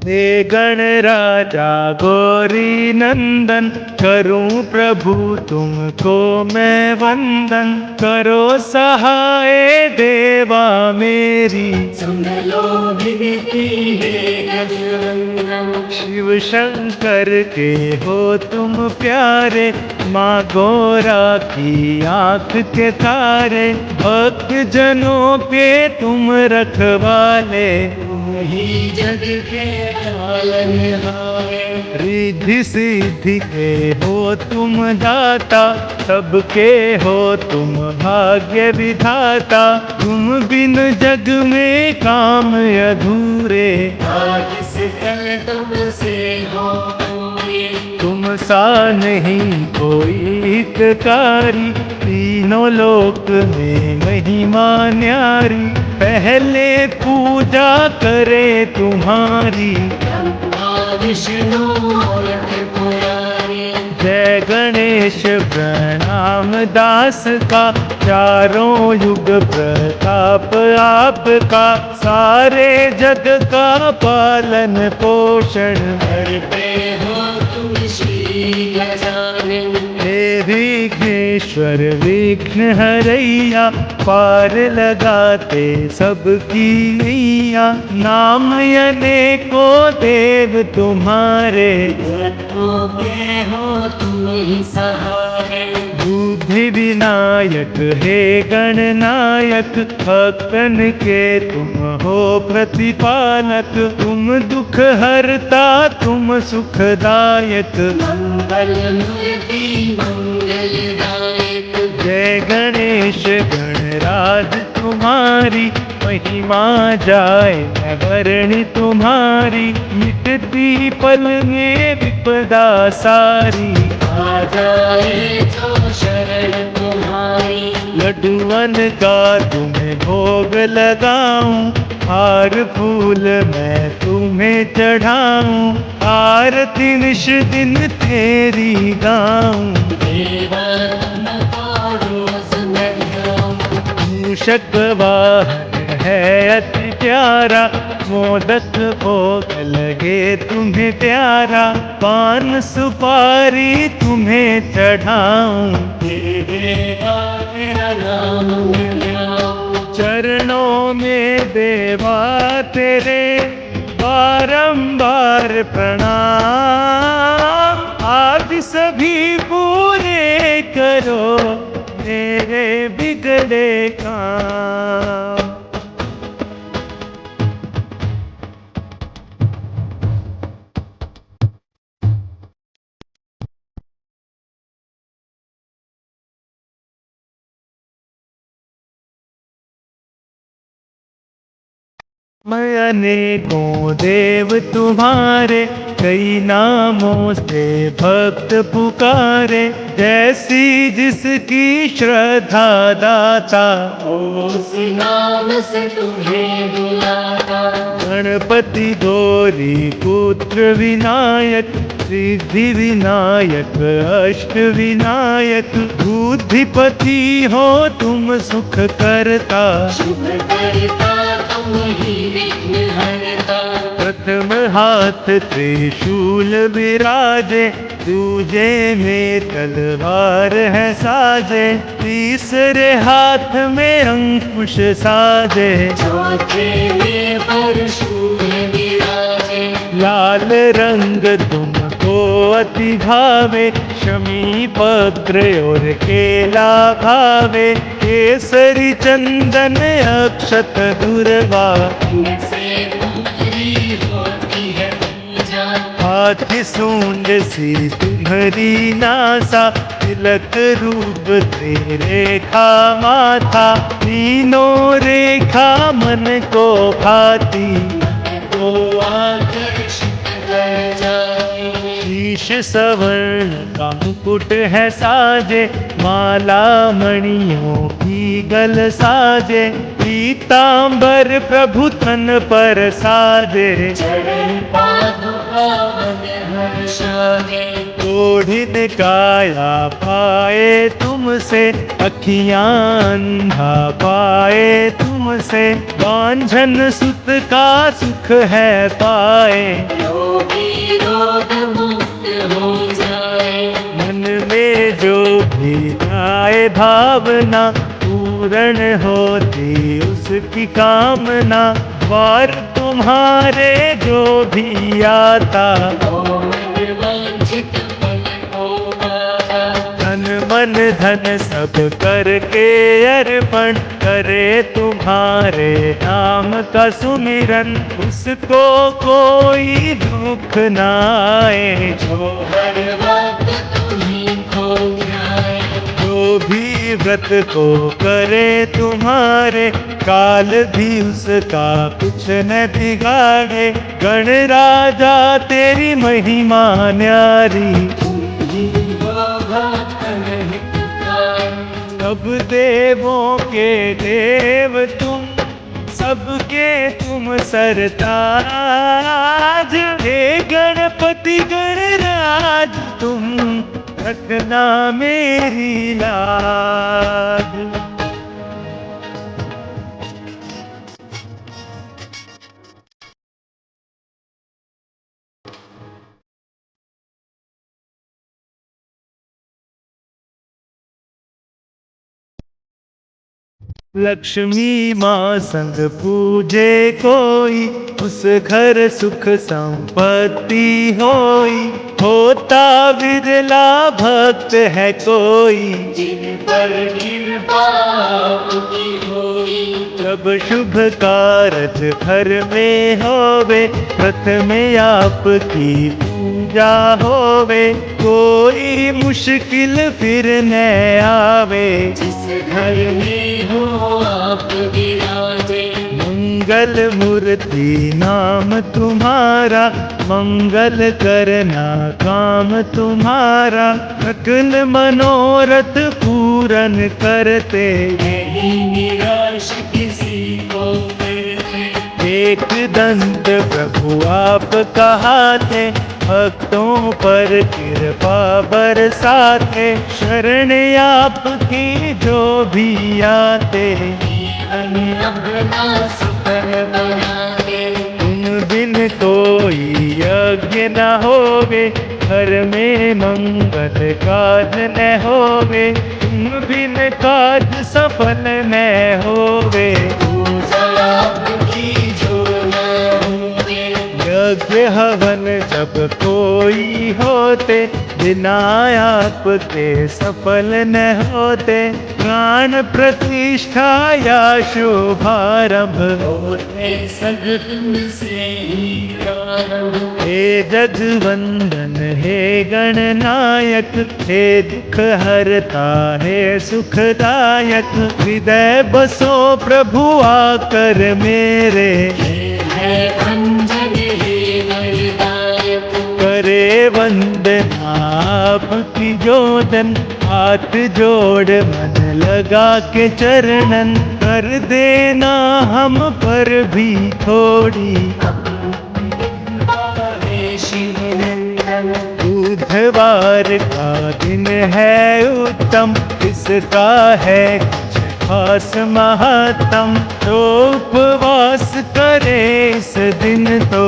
हे गण राजा गौरी नंदन, करूं प्रभु तुमको मैं वंदन। करो सहाय देवा मेरी, सुन लो विनती है गजरंगन। शिव शंकर के हो तुम प्यारे, माँ गौरा की आँख के तारे। भक्त जनों पे तुम रखवाले, ही जग के पालनहारे। रिद्धि सिद्धि के हो तुम दाता, सबके हो तुम भाग्य विधाता। तुम बिन जग में काम अधूरे, किस कर तुमसे हो पूरे। तुम सा नहीं कोई हितकारी। तीनों लोक में महिमा न्यारी, पहले पूजा करे तुम्हारी। ब्रह्मा विष्णु और त्रिपुरारी। जय गणेश प्रणाम दास का, चारों युग प्रताप आपका। सारे जग का पालन पोषण, घर पे हो तुम श्री गजानन। हे विघ्नेश्वर विघ्न हरैया, पार लगाते सबकी नैया। नाम अनेको देव तुम्हारे, भक्तों के हो तुम ही सहारे। बुद्धि विनायक हे गणनायक, भक्तन के तुम हो प्रतिपालक। तुम दुख हरता तुम सुखदायक, मंगल मूर्ति मंगलदायक। जय गणेश गणराज तुम्हारी। महिमा जाए न वर्णि तुम्हारी, मिटती पल में विपदा सारी। आ जाए जो शरण तुम्हारी। लड्डुअन का तुम्हें भोग लगाऊं, हार फूल मैं तुम्हें चढ़ाऊं। आरती निश दिन तेरी गाऊं, देवा तुमको रोज मैं गाऊं। मूषक वाहन है अति प्यारा, मोदक भोग लगे तुम्हें प्यारा। पान सुपारी तुम्हें चढ़ाऊं, देवा तेरा नाम मैं गाऊं। चरणों में देवा तेरे बारंबार प्रणाम। आदि सभी पूरे करो मेरे बिगड़े काम। मैं अनेकों देव तुम्हारे, कई नामों से भक्त पुकारे। जैसी जिसकी श्रद्धा दाता, उस नाम से तुम्हें बुलाता। गणपति गौरी पुत्र विनायक, सिद्धि विनायक अष्ट विनायक। बुद्धिपति हो तुम सुख करता, शुभ करता तुम ही विघ्न हरता। प्रथम हाथ त्रिशूल विराजे, दूजे में तलवार है साजे। तीसरे हाथ में अंकुश साजे, चौथे में परशुल विराजे। लाल रंग तुमको अति भावे, शमी पत्र और केला भावे। केसरी चंदन अक्षत दुर्वा, इनसे पूरी होती है पूजा। हाथी सूंड सी तुम्हारी नासा, तिलक रूप तेरे खा माथा। तीनों रेखा मन को भाती, तो आकर्षित कर जाए। शीश सवर्ण का मुकुट है साजे, माला मणियों की गल साजे। पीतांबर प्रभु तन पर साजे, चरण पादुका मन हर्षाए। तो ओढ़िन काया पाए तुमसे, अखियां अंधा पाए तुमसे, बांझन सुत का सुख है पाए। रोगी रोग मुक्त हो जाए, मन में जो भी आए भावना, पूर्ण होती उसकी कामना। द्वार तुम्हारे जो भी आता, वांछित फल हो पाया। तन मन धन सब करके अर्पण करे तुम्हारे नाम का सुमिरन। उसको कोई दुख न आए, जो हर वक्त तुम्हीं को ध्याए, जो भी व्रत को करे तुम्हारे, काल भी उसका कुछ न बिगाड़े। गण राजा तेरी महिमा न्यारी, सब देवों के देव तुम, सबके तुम सरताज। हे गणपति गणराज तुम, रखना मेरी लाज। लक्ष्मी माँ संग पूजे कोई, उस घर सुख संपत्ति होई। होता विरला भक्त है कोई, जिन पर कृपा आपकी होई। जब शुभ कारज घर में होवे, प्रथम आपकी पूजा होवे। कोई मुश्किल फिर न आवे, जिस घर में हो आप विराजे, मंगल मूर्ति नाम तुम्हारा, मंगल करना काम तुम्हारा। सकल मनोरथ पूरन करते, नहीं निराश किसी को करते। एक दंत प्रभु आप कहाते, भक्तों पर कृपा बरसाते। शरण आपकी जो भी आते, अपना सुकर बनाते। तुम बिन कोई यज्ञ न होवे, घर में मंगल काज न होवे। तुम बिन काज सफल न होवे, पूजा आपकी जो न होवे। यज्ञ हवन जब कोई होते, बिना आपके सफल न होते। प्राण प्रतिष्ठा या शुभारंभ, होते सगुन से ही प्रारंभ। हे जगवंदन हे गणनायक, हे दुख हरता हे सुखदायक। हृदय बसो प्रभु आकर मेरे, है अंजन हे वरदायक। करे वंदना आपकी जोदन। हाथ जोड़ मन लगा के चरणन, कर देना हम पर भी थोड़ी। बुधवार का दिन है उत्तम, इसका है कुछ खास महत्तम। तो उपवास करे इस दिन तो,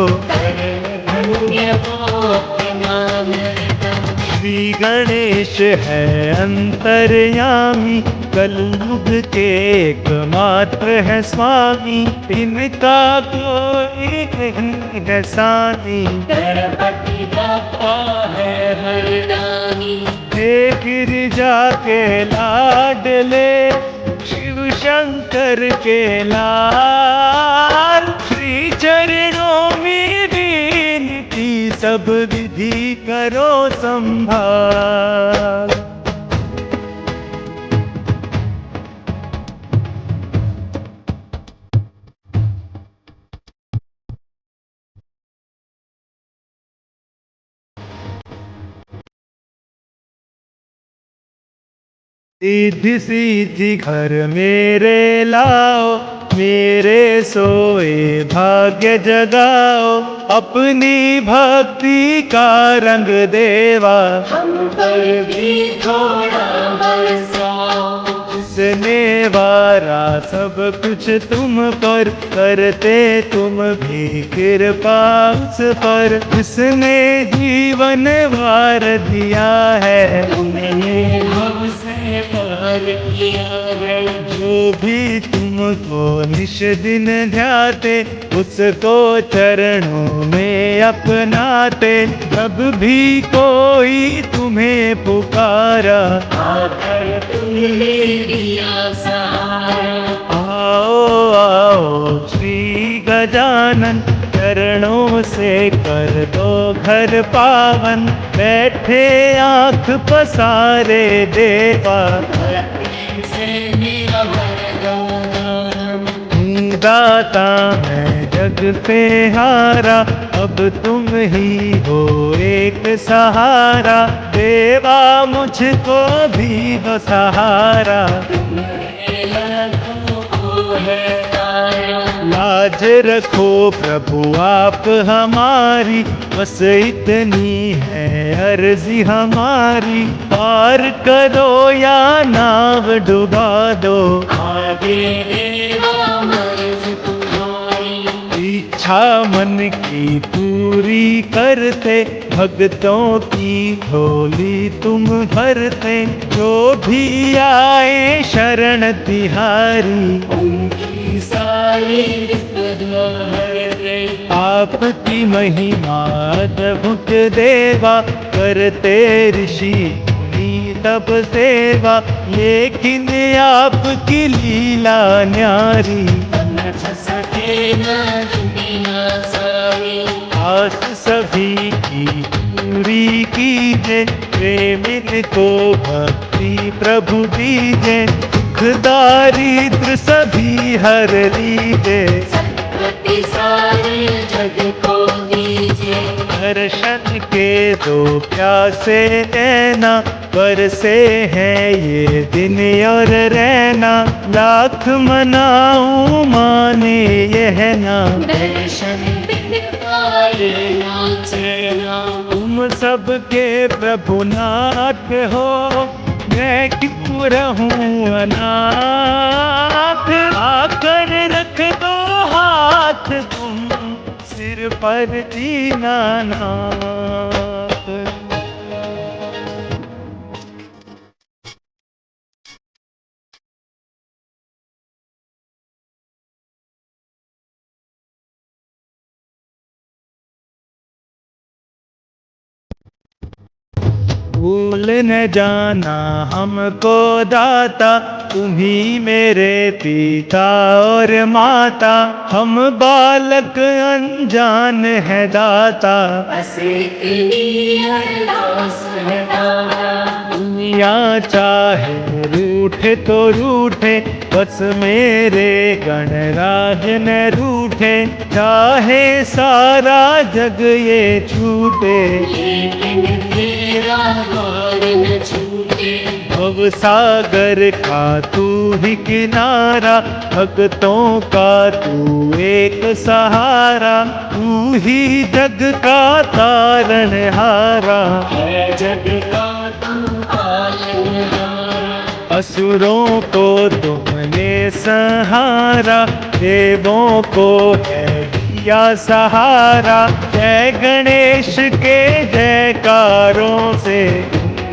श्री गणेश है अंतर्यामी। कलयुग के एकमात्र है स्वामी, इनका कोई नहीं है सानी। गणपति बापा है हरदानी। हे गिरिजा के लाडले, शिव शंकर के लाल। श्री चरणों में विनती, सब विधि करो संभाल। सीधी सीधी घर मेरे लाओ, मेरे सोए भाग्य जगाओ, अपनी भक्ति का रंग देवा हम पर भी थोड़ा बरसाओ। उसने वारा सब कुछ तुम पर, करते तुम भी कृपा उस पर। उसने जीवन वार दिया है, तुमने हमसे प्यार किया है। जो भी तुमको निश दिन ध्याते, उसको चरणों में अपनाते। कब भी कोई तुम्हें पुकारा, आकर तुमने दिया सहारा। आओ आओ श्री गजानन, चरणों से कर दो घर पावन। बैठे आँख पसारे देवा, से मेरा वरदान। दाता मैं जग पे हारा, अब तुम ही हो एक सहारा। देवा मुझको भी दो सहारा, लाज रखो प्रभु आप हमारी। बस इतनी है अर्जी हमारी, पार करो या नाव डुबा दो। आगे देवा मर्ज़ी तुम्हारी। इच्छा मन की पूरी करते, भक्तों की झोली तुम भरते। जो भी आए शरण तिहारी, उनकी सारी विपदा हरते। आपकी महिमा अद्भुत देवा, करते ऋषि मुनि तब सेवा। लेकिन आपकी लीला न्यारी, सके न दुनिया सारी। आस सभी की पूरी कीजे, प्रेमिन को भक्ति प्रभु दीजे। दुख दारिद्र सभी हर लीजे, सत्पति सारे जग को दीजिए। दर्शन के दो प्यासे नैना, बरसे हैं ये दिन और रहना। लाख मनाऊं माने यह ना, दर्शन बिन पाए ना चैना। तुम सबके प्रभु नाथ हो, मैं क्यों रहूं अनाथ। आकर रख दो हाथ तुम सिर पर दीनानाथ। भूल न जाना हमको दाता, तुम ही मेरे पिता और माता। हम बालक अनजान है दाता, बस इतनी अरदास है दाता। दुनिया चाहे रूठे तो रूठे, बस मेरे गणराज न रूठे। चाहे सारा जग ये छूटे, लेकिन तेरा द्वार न छूटे। भव सागर का तू ही किनारा, भक्तों का तू एक सहारा। तू ही जग का तारणहारा, है जग का तू पालनहारा। असुरों को तुमने संहारा, देवों को है दिया सहारा। जय गणेश के जयकारों से,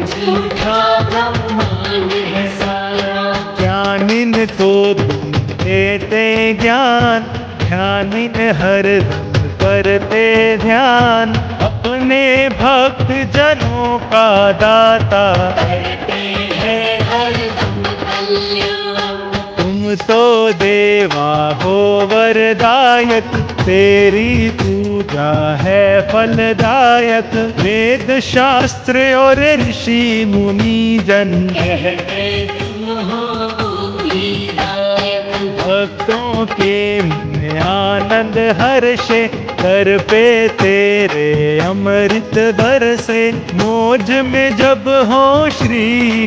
झूठा ब्रह्मांड है सारा। ज्ञानिन तो तुम देते ज्ञान, ध्यानिन हर दम करते ध्यान। अपने भक्त जनों का दाता, करते हैं हर दम कल्याण। तुम तो देवा हो वरदायक, तेरी पूजा है फलदायक। वेद शास्त्र और ऋषि मुनि जन, कहते तुम हो बुद्धिदायक। भक्तों के मन में आनंद हर्षे, दर पे तेरे अमृत बरसे। मौज में जब हो श्री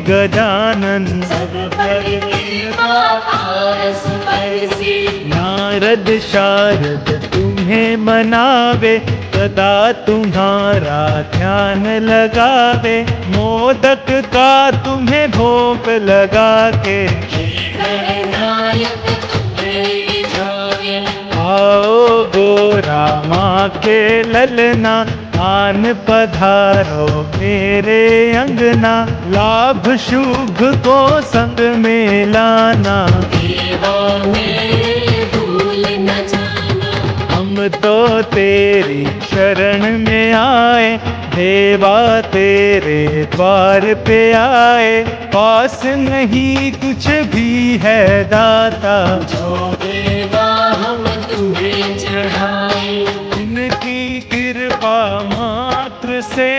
गजानन, सब पर कृपा पारस बरसे। नारद शारद तुम्हें मनावे, सदा तुम्हारा ध्यान लगावे। मोदक का तुम्हें भोग लगा के, गणनायक तुम्हें जावे। आओ गोरा माँ के ललना, आन पधारो मेरे अंगना। लाभ शुभ को संग में लाना, देवा मेरे भूल न जाना। हम तो तेरी शरण में आए, देवा तेरे द्वार पे आए। पास नहीं कुछ भी है दाता, जो देवा हम तुम्हें चढ़ाए। इनकी कृपा मात्र से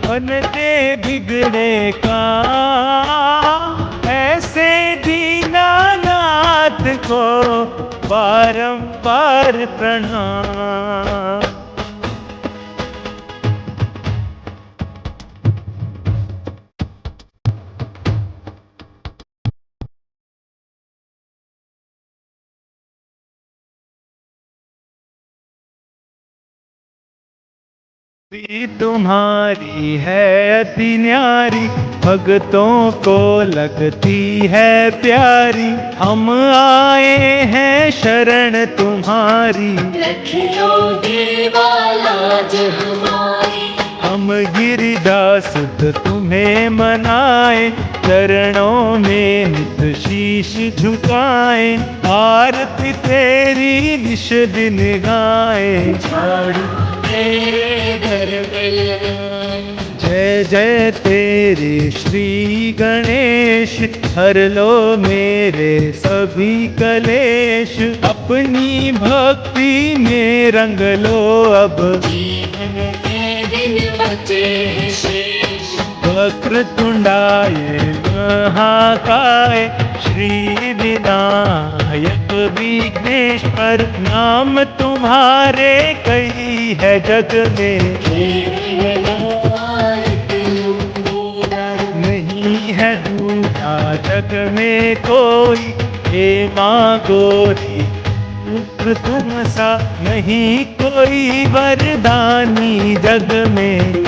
बनते बिगड़े का। ऐसे दीनानाथ को बारंबार प्रणाम। भक्ति तुम्हारी है अति न्यारी, भक्तों को लगती है प्यारी। हम आए हैं शरण तुम्हारी, रखियो देवा लाज हमारी। हम गिरिदास तुम्हें मनाए। चरणों में नित शीश झुकाए, आरती तेरी निश दिन गाए। झाड़ू तेरे घर पे लगाए। जय जय तेरे श्री गणेश, हर लो मेरे सभी कलेश। अपनी भक्ति में रंग लो अब, जीवन के दिन बचे हैं शेष। वक्र तुंडाय महाकाय, श्री विनायक विघ्नेश्वर। नाम तुम्हारे कई है जग में, नहीं है दूजा जग में कोई। हे माँ गोरी पुत्र तुम सा, नहीं कोई वरदानी जग में।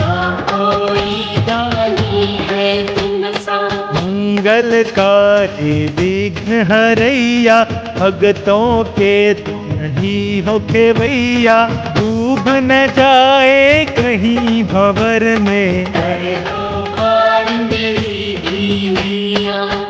कोई दानी है तुम सा। मंगलकारी विघ्न हरैया, भक्तों के तुम ही हो खेवैया। डूब न जाए कहीं भंवर में,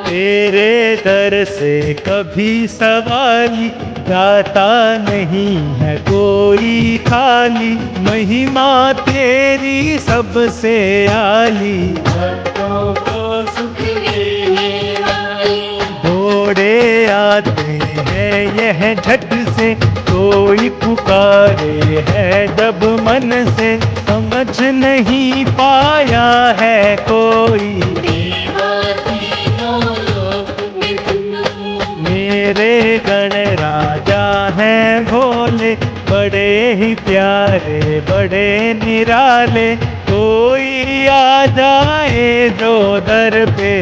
तेरे दर से कभी सवाली। दाता नहीं है कोई खाली, महिमा तेरी सबसे आली। भक्तों को सुख देने वाली। घोड़े आते हैं यह झट से, कोई पुकारे है जब मन से। समझ नहीं पाया है कोई, मेरे गण राजा हैं भोले। बड़े ही प्यारे बड़े निराले, कोई आ जाए जो दर पे।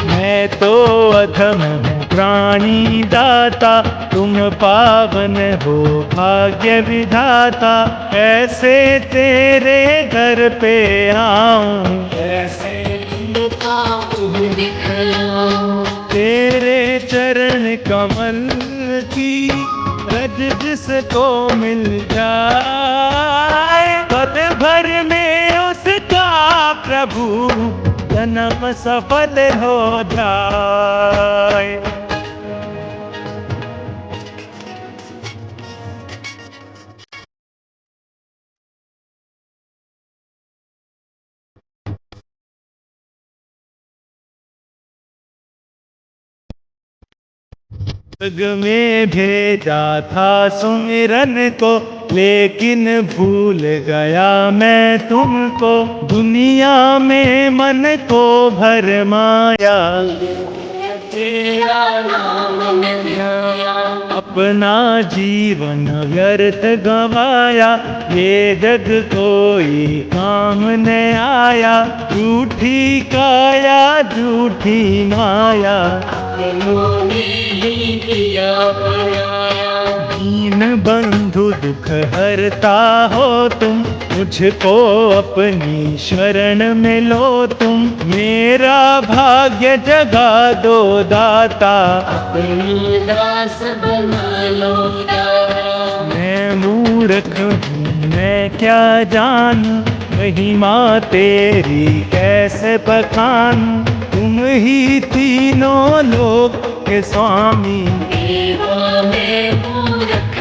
मैं तो अधम हूँ प्राणी दाता, तुम पावन हो भाग्य विधाता। कैसे तेरे घर पे आऊं, कैसे तुमका मुँह दिखलाऊं। तेरे चरण कमल की रज जिसको मिल जाए। पद भर में उसका प्रभु जन्म सफल हो जाए। जग में भेजा था सुमिरन को, लेकिन भूल गया मैं तुमको। दुनिया में मन को भरमाया, तेरा नाम निभाया। अपना जीवन व्यर्थ गवाया, ये जग कोई काम न आया। झूठी काया झूठी माया, उन्होंने ही किया बनाया। दीन बंधु दुख हरता हो तुम, मुझको अपनी शरण में लो तुम। मेरा भाग्य जगा दो दाता, अपनी दास बना लो दाता। मैं मूर्ख हूँ मैं क्या जानूं, महिमा तेरी कैसे बखानूं। तुम ही तीनों लोक के स्वामी, देवा में मूर्ख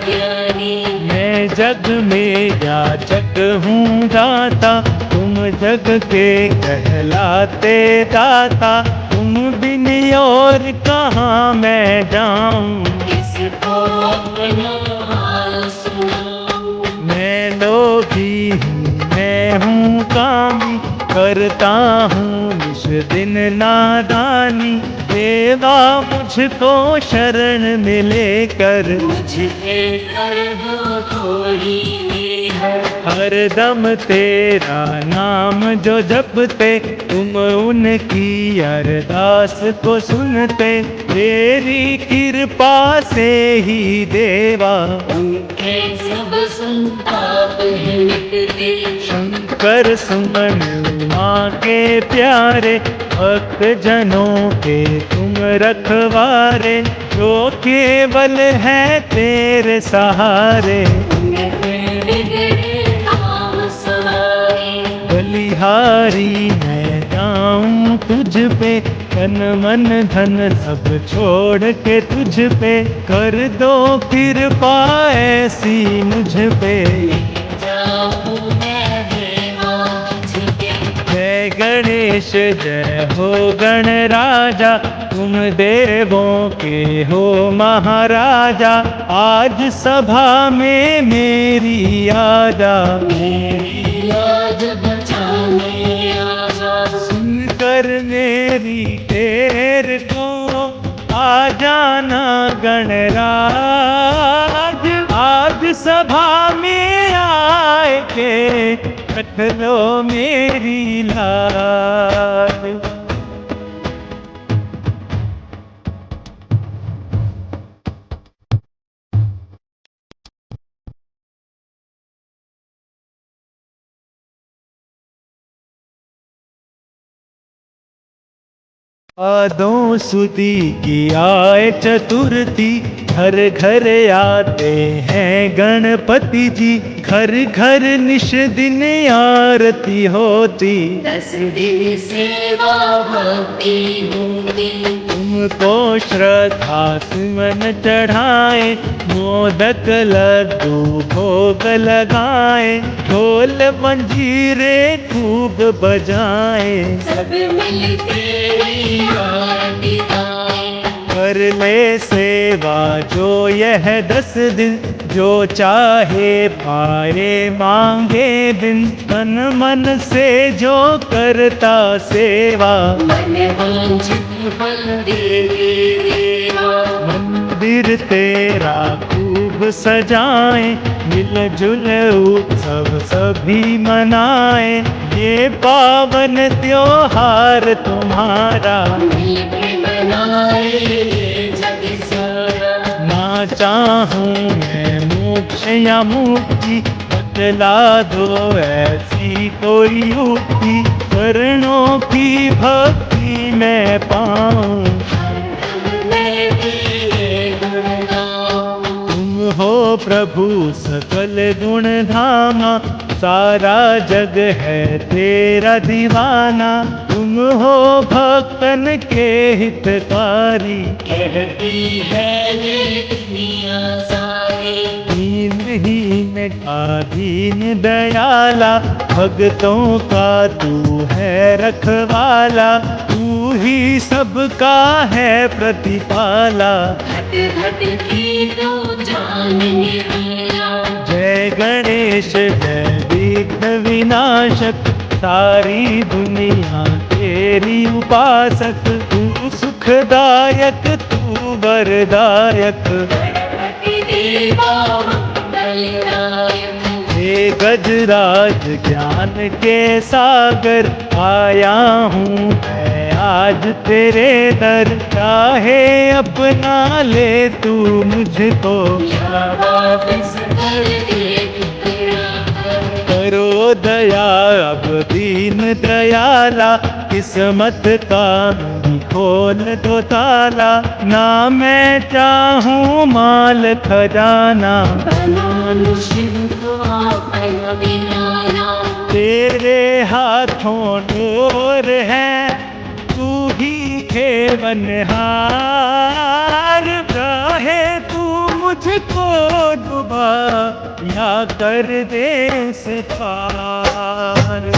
ज्ञानी। मैं जग में याचक हूँ दाता, तुम जग के कहलाते दाता। तुम बिन और कहाँ मैं जाऊँ, किसको अपना हाल सुनाऊं। मैं लोभी हूँ मैं हूँ कामी, करता हूँ निश दिन नादानी। देवा मुझको शरण में लेकर, मुझे कर दो थोड़ी मेहर। हरदम तेरा नाम जो जपते, तुम उनकी अरदास को सुनते। तेरी कृपा से ही देवा, उनके सब संताप मिटते। शंकर सुमन उमा के प्यारे, भक्त जनों के तुम रखवारे। जो केवल है तेरे सहारे, बिगड़े काम सवारे। बलिहारी मैं जाऊं तुझ पे, तन मन धन सब छोड़ के तुझ पे। कर दो कृपा ऐसी मुझ पे, जाऊं मैं देवा तुझके। जय गणेश जय हो गणराजा, तुम देवों के हो महाराजा। आज सभा में मेरी आजा, मेरी लाज बचाने आजा। सुनकर मेरी टेर को आ जाना गणराज। आज सभा में आए के रख लो मेरी लाज। आदों सुदी की आए चतुर्थी, घर घर आते हैं गणपति जी। घर घर निश दिन आरती होती, 10 दिन सेवा भक्ति होती। तुमको श्रद्धा सुमन चढ़ाए, मोदक लड्डू भोग लगाए। ढोल मंजीरे खूब बजाए, सब मिलके आरती गाएं। कर ले सेवा जो यह 10 दिन, जो चाहे पाए मांगे दिन। तन मन से जो करता सेवा, मन वांछित फल देते देवा। मंदिर तेरा खूब सजाए, मिलजुल उत्सव सभी मनाए। ये पावन त्योहार तुम्हारा, मिलके मनाए जग सारा। ना चाहूं मैं मोक्ष या मुक्ति, बतला दो ऐसी कोई युक्ति। चरणों की भक्ति मैं पाऊं, मैं तेरे गुण गाऊं। तुम हो प्रभु सकल गुण धामा। सारा जग है तेरा दीवाना, तुम हो भक्तन के हितकारी। कहती है ये दुनिया सारी, दीनहीन का दीन दयाला, भक्तों का तू है रखवाला। तू ही सबका है प्रतिपाला, घट घट की तू जान निराला। जय गणेश जय विघ्न विनाशक, सारी दुनिया तेरी उपासक। तू सुख सुखदायक तू वरदायक। गणपति देवा मंगलदायक। हे गजराज ज्ञान के सागर आया हूँ मैं आज तेरे दर। चाहे अपना ले तू मुझको, या वापस कर दे तेरा घर। करो दया अब दीन दयाला, किस्मत का खोल दो ताला। ना मैं चाहूँ माल खजाना, बना लो शिव को अपना दीवाना। तेरे हाथों डोर है तू ही खेवनहार। चाहे तू मुझको डुबा या कर दे इस पार।